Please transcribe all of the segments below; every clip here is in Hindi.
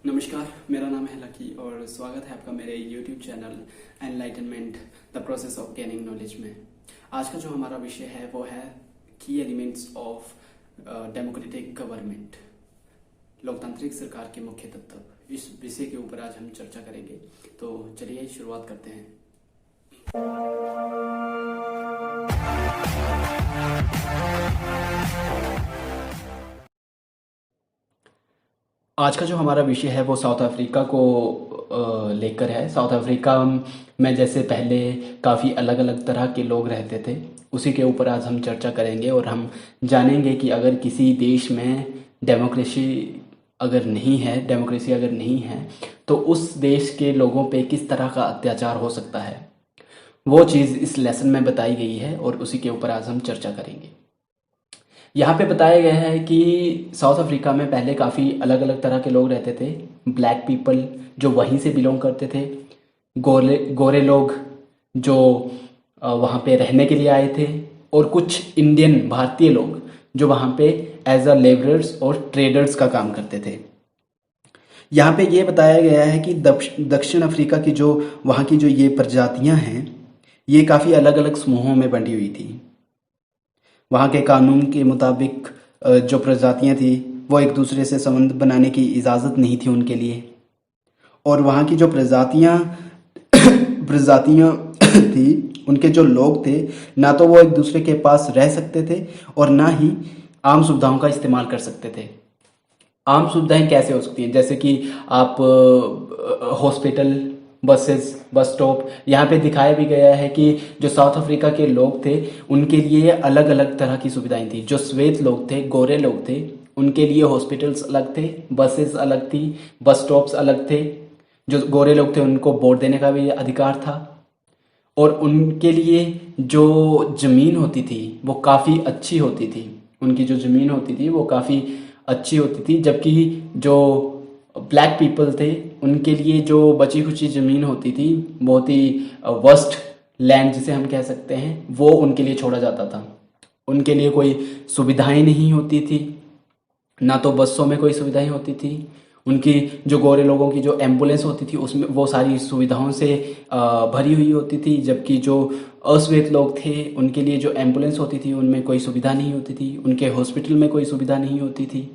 नमस्कार, मेरा नाम है लकी और स्वागत है आपका मेरे YouTube channel enlightenment the process of gaining knowledge में। आज का जो हमारा विषय है वो है की एलिमेंट्स ऑफ डेमोक्रेटिक गवर्नमेंट, लोकतांत्रिक सरकार के मुख्य तत्व। इस विषय के ऊपर आज हम चर्चा करेंगे, तो चलिए शुरुआत करते हैं। आज का जो हमारा विषय है वो साउथ अफ्रीका को लेकर है। साउथ अफ्रीका में जैसे पहले काफ़ी अलग अलग तरह के लोग रहते थे, उसी के ऊपर आज हम चर्चा करेंगे और हम जानेंगे कि अगर किसी देश में डेमोक्रेसी अगर नहीं है तो उस देश के लोगों पे किस तरह का अत्याचार हो सकता है। वो चीज़ इस लेसन में बताई गई है और उसी के ऊपर आज हम चर्चा करेंगे। यहाँ पे बताया गया है कि साउथ अफ्रीका में पहले काफ़ी अलग अलग तरह के लोग रहते थे। ब्लैक पीपल जो वहीं से बिलोंग करते थे, गोरे लोग जो वहाँ पे रहने के लिए आए थे, और कुछ इंडियन भारतीय लोग जो वहाँ पे एज अ लेबरर्स और ट्रेडर्स का काम करते थे। यहाँ पे ये बताया गया है कि दक्षिण अफ्रीका की जो वहाँ की जो ये प्रजातियाँ हैं, ये काफ़ी अलग अलग समूहों में बंटी हुई थी। वहाँ के कानून के मुताबिक जो प्रजातियाँ थी वो एक दूसरे से संबंध बनाने की इजाज़त नहीं थी उनके लिए, और वहाँ की जो प्रजातियाँ थी, उनके जो लोग थे, ना तो वो एक दूसरे के पास रह सकते थे और ना ही आम सुविधाओं का इस्तेमाल कर सकते थे। आम सुविधाएं कैसे हो सकती हैं, जैसे कि आप हॉस्पिटल, बस स्टॉप, यहाँ पे दिखाया भी गया है कि जो साउथ अफ्रीका के लोग थे उनके लिए अलग अलग तरह की सुविधाएं थी। जो श्वेत लोग थे, गोरे लोग थे, उनके लिए हॉस्पिटल्स अलग थे, बसेस अलग थी, बस स्टॉप्स अलग थे। जो गोरे लोग थे उनको वोट देने का भी अधिकार था, और उनके लिए जो ज़मीन होती थी वो काफ़ी अच्छी होती थी। उनकी जो ज़मीन होती थी वो काफ़ी अच्छी होती थी, जबकि जो ब्लैक पीपल थे उनके लिए जो बची खुची ज़मीन होती थी, बहुत ही वर्स्ट लैंड जिसे हम कह सकते हैं, वो उनके लिए छोड़ा जाता था। उनके लिए कोई सुविधाएं नहीं होती थी, ना तो बसों में कोई सुविधाएं होती थी। उनकी जो गोरे लोगों की जो एम्बुलेंस होती थी उसमें वो सारी सुविधाओं से भरी हुई होती थी, जबकि जो अश्वेत लोग थे उनके लिए जो एम्बुलेंस होती थी उनमें कोई सुविधा नहीं होती थी, उनके हॉस्पिटल में कोई सुविधा नहीं होती थी,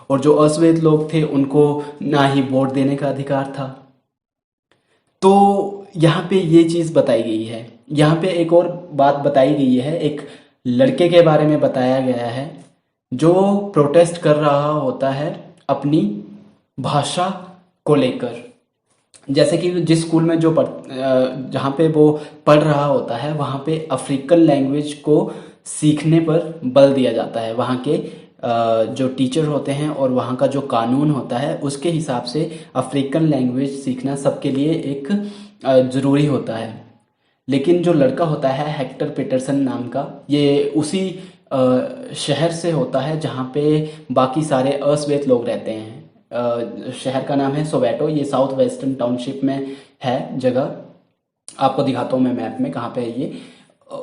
और जो अश्वेत लोग थे उनको ना ही वोट देने का अधिकार था। तो यहाँ पे ये चीज़ बताई गई है। यहाँ पे एक और बात बताई गई है, एक लड़के के बारे में बताया गया है जो प्रोटेस्ट कर रहा होता है अपनी भाषा को लेकर। जैसे कि जिस स्कूल में जहाँ पे वो पढ़ रहा होता है वहाँ पे अफ्रीकन लैंग्वेज को सीखने पर बल दिया जाता है। वहाँ के जो टीचर होते हैं और वहाँ का जो कानून होता है उसके हिसाब से अफ्रीकन लैंग्वेज सीखना सबके लिए एक ज़रूरी होता है। लेकिन जो लड़का होता है हेक्टर पीटरसन नाम का, ये उसी शहर से होता है जहाँ पे बाकी सारे अश्वेत लोग रहते हैं। शहर का नाम है सोवेटो, ये साउथ वेस्टर्न टाउनशिप में है जगह। आपको दिखाता हूँ मैं मैप में कहाँ पे है ये।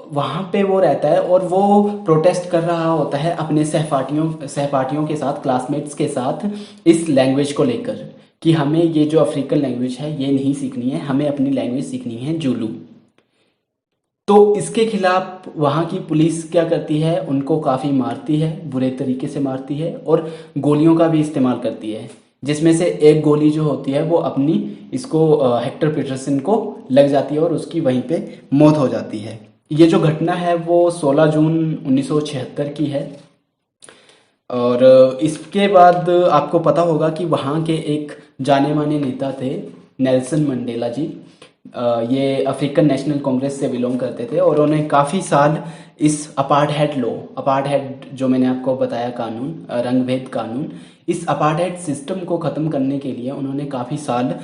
वहाँ पे वो रहता है और वो प्रोटेस्ट कर रहा होता है अपने सहपाठियों के साथ, क्लासमेट्स के साथ, इस लैंग्वेज को लेकर कि हमें ये जो अफ्रीकन लैंग्वेज है ये नहीं सीखनी है, हमें अपनी लैंग्वेज सीखनी है जुलू। तो इसके खिलाफ वहाँ की पुलिस क्या करती है, उनको काफ़ी मारती है, बुरे तरीके से मारती है, और गोलियों का भी इस्तेमाल करती है, जिसमें से एक गोली जो होती है वो अपनी इसको हेक्टर पीटरसन को लग जाती है और उसकी वहीं पे मौत हो जाती है। ये जो घटना है वो 16 जून 1976 की है। और इसके बाद आपको पता होगा कि वहाँ के एक जाने माने नेता थे नेल्सन मंडेला जी। ये अफ्रीकन नेशनल कांग्रेस से बिलोंग करते थे और उन्हें काफ़ी साल इस अपार्टहेड जो मैंने आपको बताया कानून, रंगभेद कानून, इस अपार्टहेड सिस्टम को ख़त्म करने के लिए उन्होंने काफ़ी साल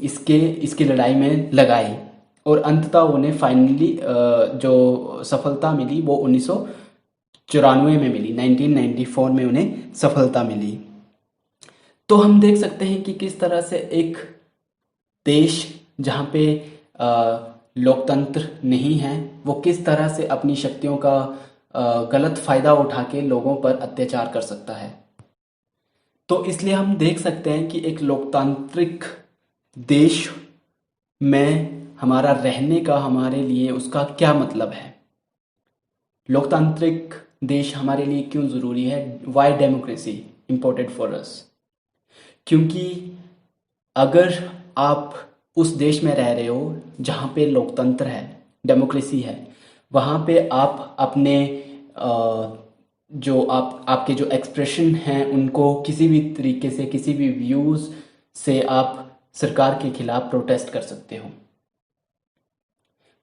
इसकी लड़ाई में लगाए, और अंततः उन्हें फाइनली जो सफलता मिली वो 1994 में मिली, 1994 में उन्हें सफलता मिली। तो हम देख सकते हैं कि किस तरह से एक देश जहाँ पे लोकतंत्र नहीं है वो किस तरह से अपनी शक्तियों का गलत फ़ायदा उठा के लोगों पर अत्याचार कर सकता है। तो इसलिए हम देख सकते हैं कि एक लोकतांत्रिक देश में हमारा रहने का हमारे लिए उसका क्या मतलब है। लोकतांत्रिक देश हमारे लिए क्यों ज़रूरी है, Y democracy important for us. क्योंकि अगर आप उस देश में रह रहे हो जहाँ पे लोकतंत्र है, डेमोक्रेसी है, वहाँ पे आप अपने जो आपके जो एक्सप्रेशन हैं उनको किसी भी तरीके से, किसी भी व्यूज़ से आप सरकार के खिलाफ प्रोटेस्ट कर सकते हो,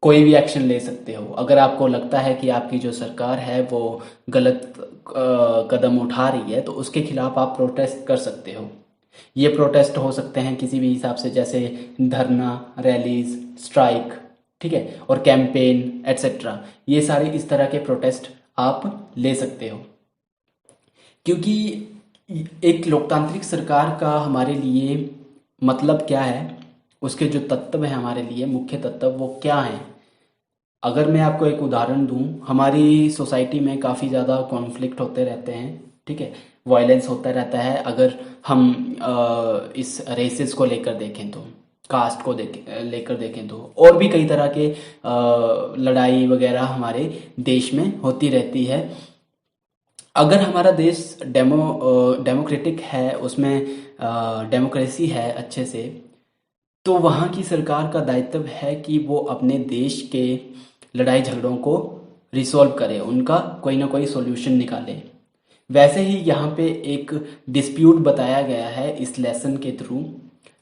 कोई भी एक्शन ले सकते हो। अगर आपको लगता है कि आपकी जो सरकार है वो गलत कदम उठा रही है तो उसके खिलाफ आप प्रोटेस्ट कर सकते हो। ये प्रोटेस्ट हो सकते हैं किसी भी हिसाब से, जैसे धरना, रैलीज, स्ट्राइक, ठीक है, और कैंपेन एट्सेट्रा। ये सारे इस तरह के प्रोटेस्ट आप ले सकते हो। क्योंकि एक लोकतांत्रिक सरकार का हमारे लिए मतलब क्या है, उसके जो तत्व हैं हमारे लिए, मुख्य तत्व वो क्या हैं। अगर मैं आपको एक उदाहरण दूं, हमारी सोसाइटी में काफ़ी ज़्यादा कॉन्फ्लिक्ट होते रहते हैं, ठीक है, वायलेंस होता रहता है। अगर हम इस रेसेस को लेकर देखें तो, कास्ट को लेकर देखें तो, और भी कई तरह के लड़ाई वगैरह हमारे देश में होती रहती है। अगर हमारा देश डेमोक्रेटिक है, उसमें डेमोक्रेसी है अच्छे से, तो वहाँ की सरकार का दायित्व है कि वो अपने देश के लड़ाई झगड़ों को रिसॉल्व करे, उनका कोई ना कोई सॉल्यूशन निकाले। वैसे ही यहाँ पे एक डिस्प्यूट बताया गया है इस लेसन के थ्रू,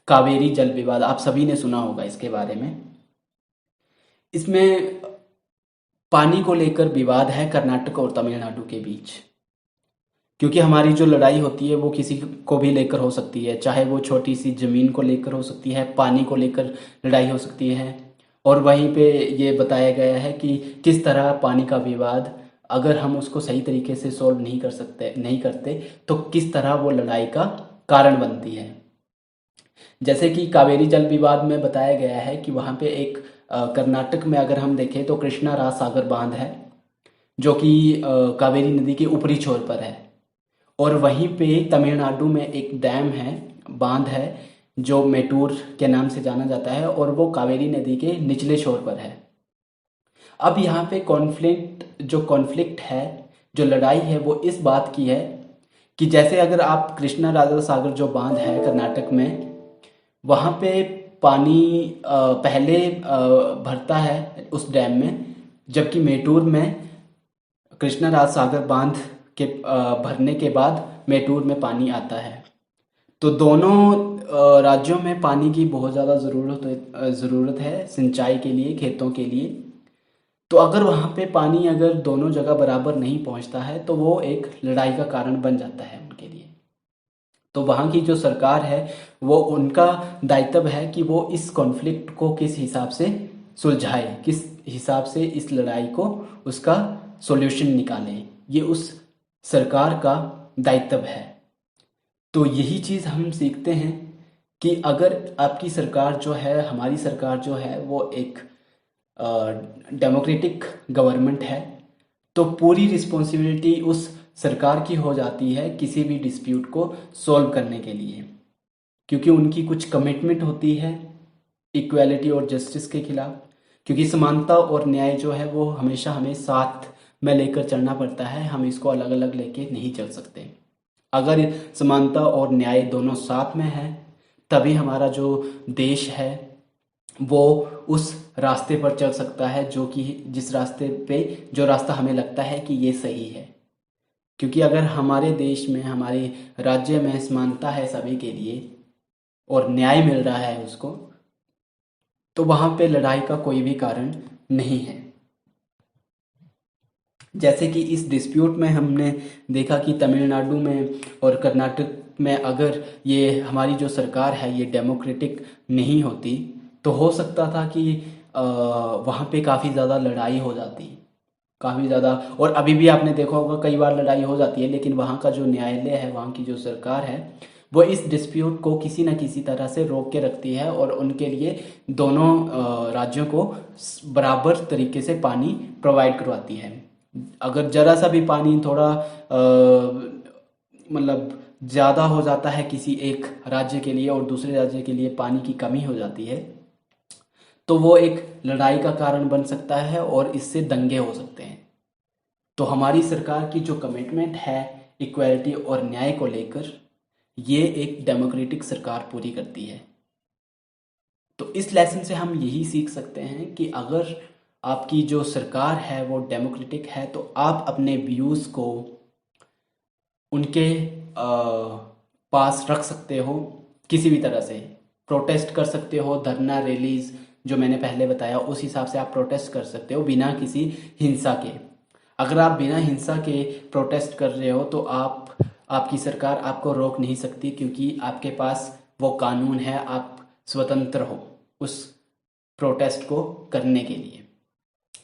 कावेरी जल विवाद। आप सभी ने सुना होगा इसके बारे में। इसमें पानी को लेकर विवाद है कर्नाटक और तमिलनाडु के बीच। क्योंकि हमारी जो लड़ाई होती है वो किसी को भी लेकर हो सकती है, चाहे वो छोटी सी ज़मीन को लेकर हो सकती है, पानी को लेकर लड़ाई हो सकती है। और वहीं पे ये बताया गया है कि किस तरह पानी का विवाद, अगर हम उसको सही तरीके से सॉल्व नहीं करते तो किस तरह वो लड़ाई का कारण बनती है। जैसे कि कावेरी जल विवाद में बताया गया है कि वहाँ पे एक कर्नाटक में अगर हम देखें तो कृष्णा राज सागर बांध है, जो कि कावेरी नदी के ऊपरी छोर पर है। और वहीं पे तमिलनाडु में एक डैम है, बांध है, जो मेटूर के नाम से जाना जाता है, और वो कावेरी नदी के निचले छोर पर है। अब यहाँ पे कॉन्फ्लिक्ट है, जो लड़ाई है वो इस बात की है कि जैसे अगर आप कृष्णा राजा सागर जो बांध है कर्नाटक में, वहाँ पे पानी पहले भरता है उस डैम में, जबकि मेटूर में कृष्णा राज सागर बांध के भरने के बाद मेटूर में पानी आता है। तो दोनों राज्यों में पानी की बहुत ज़्यादा ज़रूरत है सिंचाई के लिए, खेतों के लिए। तो अगर वहाँ पे पानी अगर दोनों जगह बराबर नहीं पहुँचता है तो वो एक लड़ाई का कारण बन जाता है उनके लिए। तो वहाँ की जो सरकार है वो, उनका दायित्व है कि वो इस कॉन्फ्लिक्ट को किस हिसाब से सुलझाए, किस हिसाब से इस लड़ाई को उसका सॉल्यूशन निकाले। ये उस सरकार का दायित्व है। तो यही चीज़ हम सीखते हैं कि अगर आपकी सरकार जो है, हमारी सरकार जो है, वो एक डेमोक्रेटिक गवर्नमेंट है, तो पूरी रिस्पॉन्सिबिलिटी उस सरकार की हो जाती है किसी भी डिस्प्यूट को सॉल्व करने के लिए। क्योंकि उनकी कुछ कमिटमेंट होती है इक्वालिटी और जस्टिस के खिलाफ। क्योंकि समानता और न्याय जो है वो हमेशा हमें साथ में लेकर चलना पड़ता है, हम इसको अलग अलग लेके नहीं चल सकते। अगर समानता और न्याय दोनों साथ में है तभी हमारा जो देश है वो उस रास्ते पर चल सकता है, जो कि जिस रास्ते पे, जो रास्ता हमें लगता है कि ये सही है। क्योंकि अगर हमारे देश में, हमारे राज्य में समानता है सभी के लिए और न्याय मिल रहा है उसको, तो वहाँ पे लड़ाई का कोई भी कारण नहीं है। जैसे कि इस डिस्प्यूट में हमने देखा कि तमिलनाडु में और कर्नाटक में अगर ये हमारी जो सरकार है ये डेमोक्रेटिक नहीं होती तो हो सकता था कि वहाँ पे काफ़ी ज़्यादा लड़ाई हो जाती, काफ़ी ज़्यादा। और अभी भी आपने देखा होगा कई बार लड़ाई हो जाती है, लेकिन वहाँ का जो न्यायालय है, वहाँ की जो सरकार है, वो इस डिस्प्यूट को किसी न किसी तरह से रोक के रखती है और उनके लिए दोनों राज्यों को बराबर तरीके से पानी प्रोवाइड करवाती है। अगर जरा सा भी पानी थोड़ा मतलब ज़्यादा हो जाता है किसी एक राज्य के लिए और दूसरे राज्य के लिए पानी की कमी हो जाती है, तो वो एक लड़ाई का कारण बन सकता है और इससे दंगे हो सकते हैं। तो हमारी सरकार की जो कमिटमेंट है इक्वालिटी और न्याय को लेकर, ये एक डेमोक्रेटिक सरकार पूरी करती है। तो इस लेसन से हम यही सीख सकते हैं कि अगर आपकी जो सरकार है वो डेमोक्रेटिक है तो आप अपने व्यूज़ को उनके पास रख सकते हो, किसी भी तरह से प्रोटेस्ट कर सकते हो, धरना रैलीज जो मैंने पहले बताया उस हिसाब से आप प्रोटेस्ट कर सकते हो बिना किसी हिंसा के। अगर आप बिना हिंसा के प्रोटेस्ट कर रहे हो तो आपकी सरकार आपको रोक नहीं सकती, क्योंकि आपके पास वो कानून है, आप स्वतंत्र हो उस प्रोटेस्ट को करने के लिए।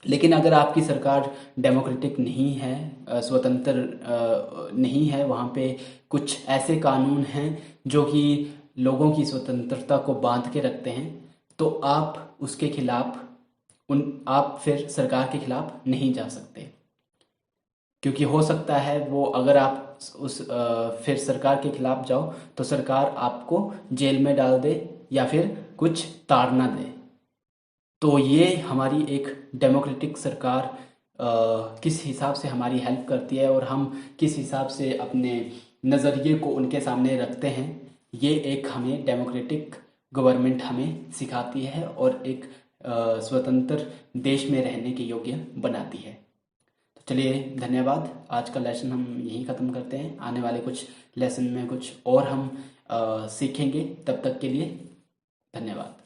लेकिन अगर आपकी सरकार डेमोक्रेटिक नहीं है, स्वतंत्र नहीं है, वहाँ पे कुछ ऐसे कानून हैं जो कि लोगों की स्वतंत्रता को बांध के रखते हैं, तो आप उसके खिलाफ आप फिर सरकार के खिलाफ नहीं जा सकते, क्योंकि हो सकता है वो अगर आप फिर सरकार के खिलाफ जाओ तो सरकार आपको जेल में डाल दे या फिर कुछ ताड़ना दे। तो ये हमारी एक डेमोक्रेटिक सरकार किस हिसाब से हमारी हेल्प करती है और हम किस हिसाब से अपने नज़रिए को उनके सामने रखते हैं, ये एक हमें डेमोक्रेटिक गवर्नमेंट हमें सिखाती है और एक स्वतंत्र देश में रहने के योग्य बनाती है। तो चलिए, धन्यवाद। आज का लेसन हम यहीं ख़त्म करते हैं। आने वाले कुछ लेसन में कुछ और हम सीखेंगे। तब तक के लिए धन्यवाद।